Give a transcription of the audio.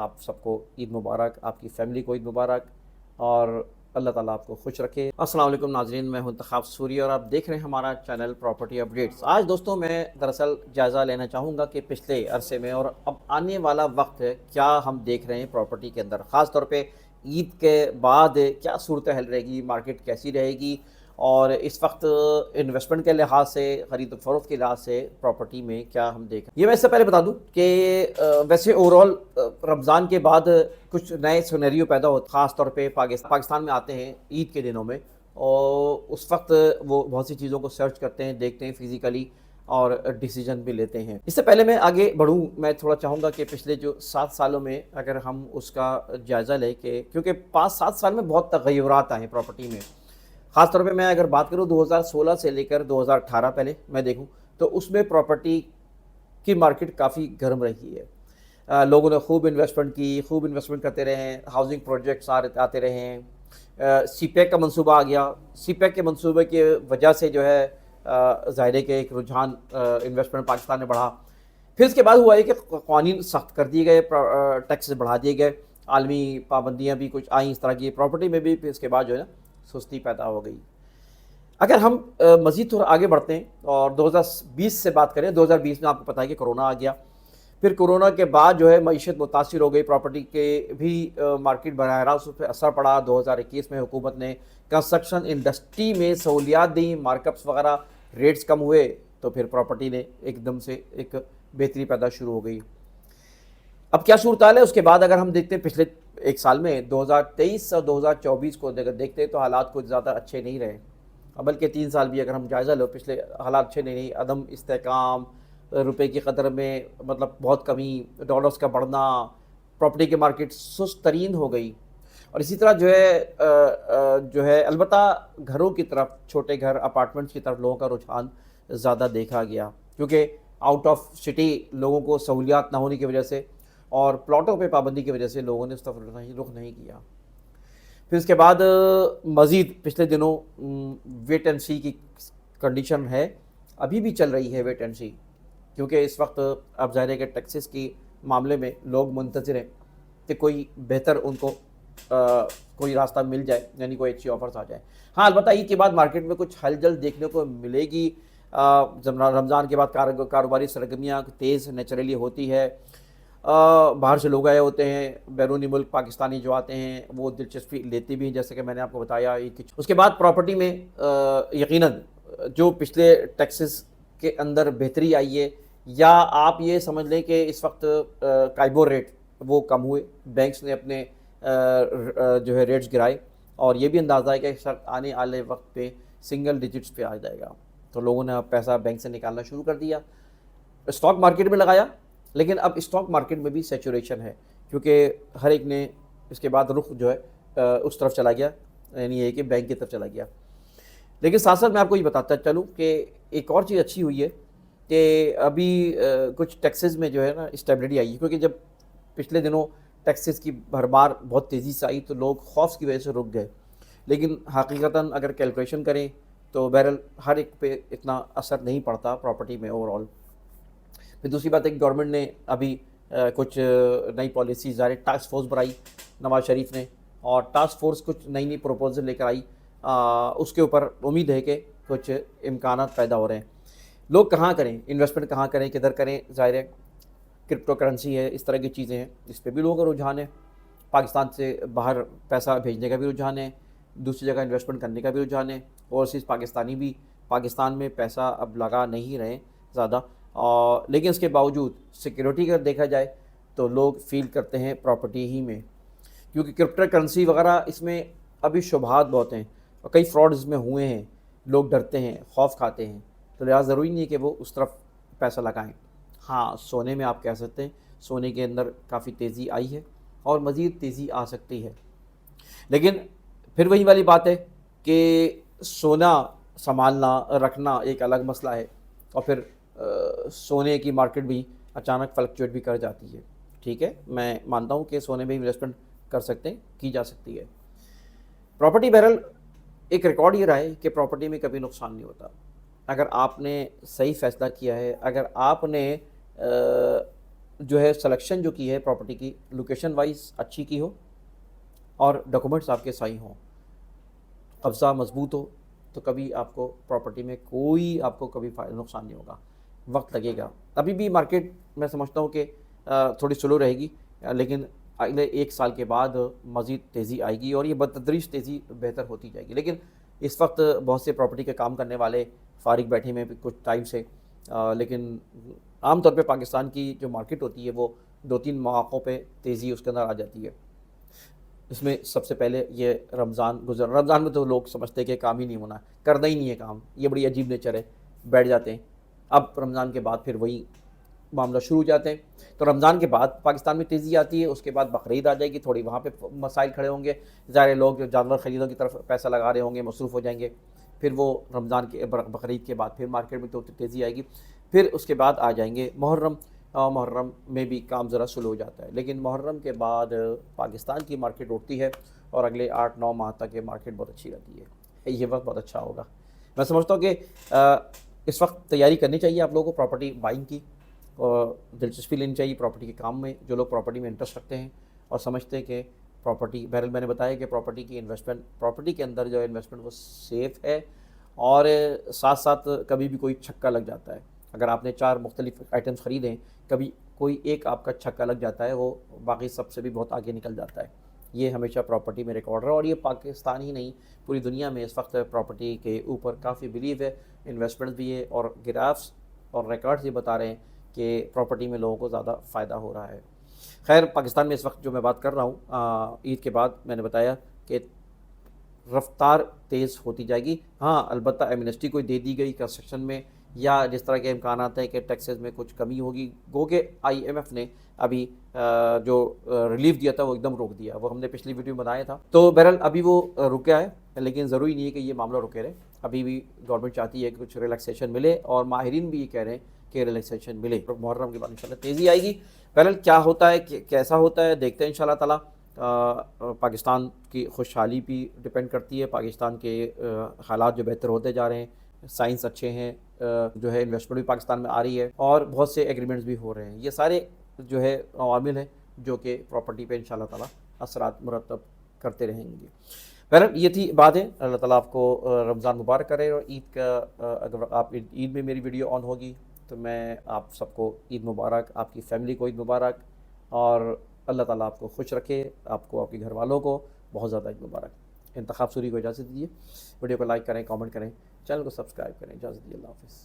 آپ سب کو عید مبارک، آپ کی فیملی کو عید مبارک، اور اللہ تعالیٰ آپ کو خوش رکھے۔ السلام علیکم ناظرین، میں ہوں انتخاب سوری اور آپ دیکھ رہے ہیں ہمارا چینل پراپرٹی اپڈیٹس۔ آج دوستوں میں دراصل جائزہ لینا چاہوں گا کہ پچھلے عرصے میں اور اب آنے والا وقت کیا ہم دیکھ رہے ہیں پراپرٹی کے اندر، خاص طور پہ عید کے بعد کیا صورتحال رہے گی، مارکیٹ کیسی رہے گی، اور اس وقت انویسٹمنٹ کے لحاظ سے، خرید و فروخت کے لحاظ سے پراپرٹی میں کیا ہم دیکھ رہے ہیں۔ یہ میں اس سے پہلے بتا دوں کہ ویسے اوورال رمضان کے بعد کچھ نئے سینیریو پیدا ہوتے، خاص طور پہ پاکستان میں آتے ہیں عید کے دنوں میں، اور اس وقت وہ بہت سی چیزوں کو سرچ کرتے ہیں، دیکھتے ہیں فزیکلی، اور ڈیسیجن بھی لیتے ہیں۔ اس سے پہلے میں آگے بڑھوں، میں تھوڑا چاہوں گا کہ پچھلے جو 7 سالوں میں اگر ہم اس کا جائزہ لیں، کہ کیونکہ 5-7 سال میں بہت تغیرات آئے ہیں پراپرٹی میں، خاص طور پہ میں اگر بات کروں 2016 سے لے کر 2018 پہلے میں دیکھوں تو اس میں پراپرٹی کی مارکیٹ کافی گرم رہی ہے۔ لوگوں نے خوب انویسٹمنٹ کرتے رہے ہیں، ہاؤسنگ پروجیکٹس آتے رہے ہیں، سی پیک کا منصوبہ آ گیا، سی پیک کے منصوبے کی وجہ سے جو ہے ظاہر ہے کہ ایک رجحان انویسٹمنٹ پاکستان میں بڑھا۔ پھر اس کے بعد ہوا ہے کہ قوانین سخت کر دیے گئے، ٹیکس بڑھا دیے گئے، عالمی پابندیاں بھی کچھ آئیں اس طرح کی، پراپرٹی میں بھی پھر اس کے بعد جو ہے نا سستی پیدا ہو گئی۔ اگر ہم مزید تھوڑا آگے بڑھتے ہیں اور 2020 سے بات کریں، 2020 میں آپ کو پتہ ہے کہ کرونا آ گیا، پھر کرونا کے بعد جو ہے معیشت متاثر ہو گئی، پراپرٹی کے بھی مارکیٹ براہ راست اس پہ اثر پڑا۔ 2021 میں حکومت نے کنسٹرکشن انڈسٹری میں سہولیات دیں، مارک اپس وغیرہ، ریٹس کم ہوئے، تو پھر پراپرٹی نے ایک دم سے ایک بہتری پیدا شروع ہو گئی۔ اب کیا صورتحال ہے اس کے بعد؟ اگر ہم دیکھتے ہیں پچھلے ایک سال میں 2023 اور 2024 کو دیکھتے ہیں تو حالات کچھ زیادہ اچھے نہیں رہے، بلکہ 3 سال بھی اگر ہم جائزہ لو، پچھلے حالات اچھے نہیں رہے۔ عدم استحکام، روپے کی قدر میں مطلب بہت کمی، ڈالرز کا بڑھنا، پراپرٹی کے مارکیٹ سست ترین ہو گئی، اور اسی طرح جو ہے البتہ گھروں کی طرف، چھوٹے گھر، اپارٹمنٹس کی طرف لوگوں کا رجحان زیادہ دیکھا گیا، کیونکہ آؤٹ آف سٹی لوگوں کو سہولیات نہ ہونے کی وجہ سے اور پلاٹوں پہ پابندی کی وجہ سے لوگوں نے اس طرف رخ نہیں کیا۔ پھر اس کے بعد مزید پچھلے دنوں ویٹ اینڈ سی کی کنڈیشن ہے، ابھی بھی چل رہی ہے ویٹ اینڈ سی، کیونکہ اس وقت اب ظاہر ہے کہ ٹیکسز کی معاملے میں لوگ منتظر ہیں کہ کوئی بہتر ان کو کوئی راستہ مل جائے، یعنی کوئی اچھی آفرز آ جائے۔ ہاں البتہ عید کے بعد مارکیٹ میں کچھ ہلچل دیکھنے کو ملے گی، رمضان کے بعد کاروباری سرگرمیاں تیز نیچرلی ہوتی ہے، باہر سے لوگ آئے ہوتے ہیں، بیرونی ملک پاکستانی جو آتے ہیں وہ دلچسپی لیتے بھی ہیں، جیسے کہ میں نے آپ کو بتایا۔ اس کے بعد پراپرٹی میں یقیناً جو پچھلے ٹیکسز کے اندر بہتری آئی ہے، یا آپ یہ سمجھ لیں کہ اس وقت کائبور ریٹ وہ کم ہوئے، بینکس نے اپنے جو ہے ریٹس گرائے، اور یہ بھی اندازہ ہے کہ آنے والے وقت پہ سنگل ڈیجٹس پہ آ جائے گا، تو لوگوں نے پیسہ بینک سے نکالنا شروع کر دیا، اسٹاک مارکیٹ میں لگایا۔ لیکن اب اسٹاک مارکیٹ میں بھی سیچوریشن ہے، کیونکہ ہر ایک نے اس کے بعد رخ جو ہے اس طرف چلا گیا، یعنی یہ کہ بینک کی طرف چلا گیا۔ لیکن ساتھ ساتھ میں آپ کو یہ بتاتا چلوں کہ ایک اور چیز اچھی ہوئی ہے کہ ابھی کچھ ٹیکسز میں جو ہے نا اسٹیبلٹی آئی ہے، کیونکہ جب پچھلے دنوں ٹیکسز کی بھرمار بہت تیزی سے آئی تو لوگ خوف کی وجہ سے رک گئے، لیکن حقیقتاً اگر کیلکولیشن کریں تو بہرحال ہر ایک پہ اتنا اثر نہیں پڑتا پراپرٹی میں اوورال۔ پھر دوسری بات ہے کہ گورنمنٹ نے ابھی کچھ نئی پالیسیز ظاہر ٹاسک فورس بنائی نواز شریف نے، اور ٹاسک فورس کچھ نئی پروپوزل لے کر آئی، اس کے اوپر امید ہے کہ کچھ امکانات پیدا ہو رہے ہیں۔ لوگ کہاں کریں انویسٹمنٹ، کہاں کریں، کدھر کریں؟ ظاہر ہے کرپٹو کرنسی ہے، اس طرح کی چیزیں ہیں، اس پہ بھی لوگوں کا رجحان ہے، پاکستان سے باہر پیسہ بھیجنے کا بھی رجحان ہے، دوسری جگہ انویسٹمنٹ کرنے کا بھی رجحان ہے، اوورسیز پاکستانی بھی پاکستان میں پیسہ اب لگا نہیں رہے زیادہ، لیکن اس کے باوجود سیکیورٹی کا دیکھا جائے تو لوگ فیل کرتے ہیں پراپرٹی ہی میں، کیونکہ کرپٹو کرنسی وغیرہ اس میں ابھی شبہات بہت ہیں، اور کئی فراڈ اس میں ہوئے ہیں، لوگ ڈرتے ہیں، خوف کھاتے ہیں، تو لہٰذا ضروری نہیں ہے کہ وہ اس طرف پیسہ لگائیں۔ ہاں سونے میں آپ کہہ سکتے ہیں سونے کے اندر کافی تیزی آئی ہے، اور مزید تیزی آ سکتی ہے، لیکن پھر وہی والی بات ہے کہ سونا سنبھالنا رکھنا ایک الگ مسئلہ ہے، اور پھر سونے کی مارکیٹ بھی اچانک فلکچویٹ بھی کر جاتی ہے۔ ٹھیک ہے، میں مانتا ہوں کہ سونے میں انویسٹمنٹ کر سکتے ہیں، کی جا سکتی ہے۔ پراپرٹی بہرحال ایک ریکارڈ یہ رہا ہے کہ پراپرٹی میں کبھی نقصان نہیں ہوتا، اگر آپ نے صحیح فیصلہ کیا ہے، اگر آپ نے جو ہے سلیکشن جو کی ہے پراپرٹی کی لوکیشن وائز اچھی کی ہو اور ڈاکومنٹس آپ کے صحیح ہوں، قبضہ مضبوط ہو، تو کبھی آپ کو پراپرٹی میں کوئی آپ کو کبھی نقصان نہیں ہوگا۔ وقت لگے گا، ابھی بھی مارکیٹ میں سمجھتا ہوں کہ تھوڑی سلو رہے گی، لیکن اگلے 1 سال کے بعد مزید تیزی آئے گی اور یہ بتدریج تیزی بہتر ہوتی جائے گی۔ لیکن اس وقت بہت سے پراپرٹی کے کام کرنے والے فارغ بیٹھے میں کچھ ٹائم سے، لیکن عام طور پہ پاکستان کی جو مارکیٹ ہوتی ہے وہ 2-3 مواقعوں پہ تیزی اس کے اندر آ جاتی ہے۔ اس میں سب سے پہلے یہ رمضان میں تو لوگ سمجھتے ہیں کہ کام ہی نہیں ہونا، کرنا ہی نہیں ہے کام، یہ بڑی عجیب نیچر ہے، بیٹھ جاتے ہیں۔ اب رمضان کے بعد پھر وہی معاملہ شروع ہو جاتے ہیں، تو رمضان کے بعد پاکستان میں تیزی آتی ہے، اس کے بعد بقرعید آ جائے گی، تھوڑی وہاں پہ مسائل کھڑے ہوں گے، ظاہر لوگ جو جانور خریدوں کی طرف پیسہ لگا رہے ہوں گے مصروف ہو جائیں گے، پھر وہ رمضان کے بقرعید کے بعد پھر مارکیٹ میں تو تیزی آئے گی، پھر اس کے بعد آ جائیں گے محرم، محرم میں بھی کام ذرا سلو ہو جاتا ہے، لیکن محرم کے بعد پاکستان کی مارکیٹ اٹھتی ہے اور اگلے 8-9 ماہ تک یہ مارکیٹ بہت اچھی رہتی ہے، یہ وقت بہت اچھا ہوگا۔ میں سمجھتا ہوں کہ اس وقت تیاری کرنی چاہیے آپ لوگوں کو پراپرٹی بائنگ کی، اور دلچسپی لینی چاہیے پراپرٹی کے کام میں، جو لوگ پراپرٹی میں انٹرسٹ رکھتے ہیں اور سمجھتے ہیں کہ پراپرٹی، بہرحال میں نے بتایا کہ پراپرٹی کی انویسٹمنٹ، پراپرٹی کے اندر جو انویسٹمنٹ وہ سیف ہے، اور ساتھ ساتھ کبھی بھی کوئی چھکا لگ جاتا ہے، اگر آپ نے 4 مختلف آئٹمس خریدیں، کبھی کوئی ایک آپ کا چھکا لگ جاتا ہے، وہ باقی سب سے بھی بہت آگے نکل جاتا ہے۔ یہ ہمیشہ پراپرٹی میں ریکارڈ رہا، اور یہ پاکستان ہی نہیں پوری دنیا میں اس وقت پراپرٹی کے اوپر کافی بلیو ہے، انویسٹمنٹ بھی ہے، اور گرافس اور ریکارڈز یہ بتا رہے ہیں کہ پراپرٹی میں لوگوں کو زیادہ فائدہ ہو رہا ہے۔ خیر، پاکستان میں اس وقت جو میں بات کر رہا ہوں، عید کے بعد میں نے بتایا کہ رفتار تیز ہوتی جائے گی، ہاں البتہ ایمنسٹی کوئی دے دی گئی کنسٹرکشن میں، یا جس طرح کے امکانات ہیں کہ ٹیکسز میں کچھ کمی ہوگی، گو کہ IMF نے ابھی جو ریلیف دیا تھا وہ ایک دم روک دیا، وہ ہم نے پچھلی ویڈیو میں بتایا تھا، تو بہرحال ابھی وہ رکا ہے، لیکن ضروری نہیں ہے کہ یہ معاملہ رکے رہے، ابھی بھی گورنمنٹ چاہتی ہے کہ کچھ ریلیکسیشن ملے، اور ماہرین بھی یہ کہہ رہے ہیں کہ ریلیکسیشن ملے، محرم کے بعد انشاءاللہ تیزی آئے گی۔ بہرحال کیا ہوتا ہے، کیسا ہوتا ہے، دیکھتے ہیں انشاءاللہ تعالیٰ۔ پاکستان کی خوشحالی بھی ڈپینڈ کرتی ہے، پاکستان کے حالات جو بہتر ہوتے جا رہے ہیں، سائنس اچھے ہیں، جو ہے انویسٹمنٹ بھی پاکستان میں آ رہی ہے، اور بہت سے ایگریمنٹس بھی ہو رہے ہیں، یہ سارے جو ہے عوامل ہیں جو کہ پراپرٹی پہ انشاءاللہ تعالیٰ اثرات مرتب کرتے رہیں گے۔ بہرحال یہ تھی باتیں، اللہ تعالیٰ آپ کو رمضان مبارک کرے، اور عید کا اگر آپ عید میں میری ویڈیو آن ہوگی تو میں آپ سب کو عید مبارک، آپ کی فیملی کو عید مبارک، اور اللہ تعالیٰ آپ کو خوش رکھے، آپ کو، آپ کے گھر والوں کو بہت زیادہ عید مبارک۔ انتخاب سوری کو اجازت دیجیے، ویڈیو کو لائک کریں، کامنٹ کریں، چینل کو سبسکرائب کریں، اجازت دیجیے، اللہ حافظ۔